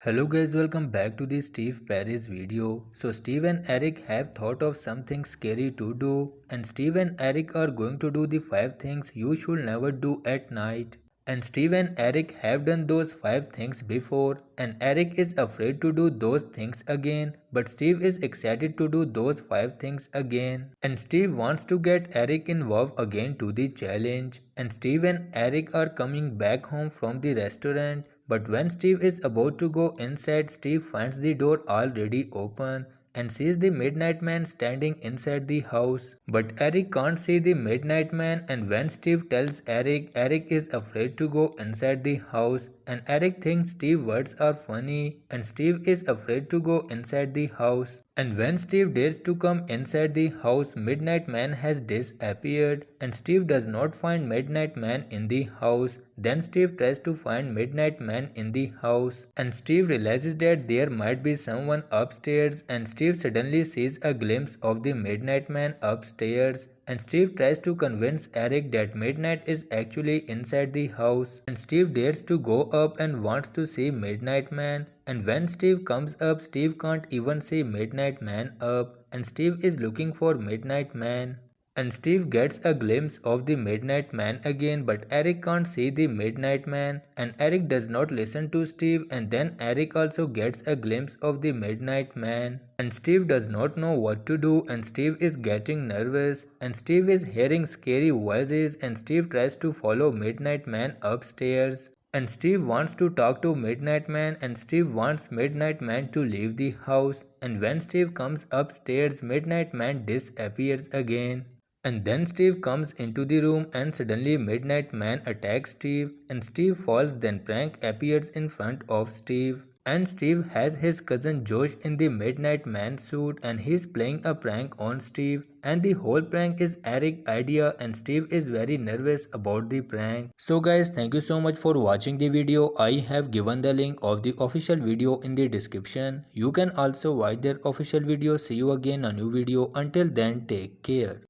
Hello guys, welcome back to the Steve Perez video. So Steve and Eric have thought of something scary to do, and Steve and Eric are going to do the 5 things you should never do at night. And Steve and Eric have done those 5 things before, and Eric is afraid to do those things again, but Steve is excited to do those 5 things again. And Steve wants to get Eric involved again to the challenge. And Steve and Eric are coming back home from the restaurant, but when Steve is about to go inside, Steve finds the door already open and sees the Midnight Man standing inside the house. But Eric can't see the Midnight Man, and when Steve tells Eric, Eric is afraid to go inside the house, and Eric thinks Steve's words are funny, and Steve is afraid to go inside the house. And when Steve dares to come inside the house, Midnight Man has disappeared, and Steve does not find Midnight Man in the house. Then Steve tries to find Midnight Man in the house, and Steve realizes that there might be someone upstairs, and Steve suddenly sees a glimpse of the Midnight Man upstairs. And Steve tries to convince Eric that Midnight is actually inside the house, and Steve dares to go up and wants to see Midnight Man. And when Steve comes up, Steve can't even see Midnight Man up, and Steve is looking for Midnight Man. And Steve gets a glimpse of the Midnight Man again, but Eric can't see the Midnight Man, and Eric does not listen to Steve, and then Eric also gets a glimpse of the Midnight Man. And Steve does not know what to do, and Steve is getting nervous, and Steve is hearing scary voices, and Steve tries to follow Midnight Man upstairs. And Steve wants to talk to Midnight Man, and Steve wants Midnight Man to leave the house. And when Steve comes upstairs, Midnight Man disappears again. And then Steve comes into the room, and suddenly Midnight Man attacks Steve, and Steve falls. Then Prank appears in front of Steve. And Steve has his cousin Josh in the Midnight Man suit, and he's playing a prank on Steve. And the whole prank is Eric's idea, and Steve is very nervous about the prank. So guys, thank you so much for watching the video. I have given the link of the official video in the description. You can also watch their official video. See you again in a new video. Until then, take care.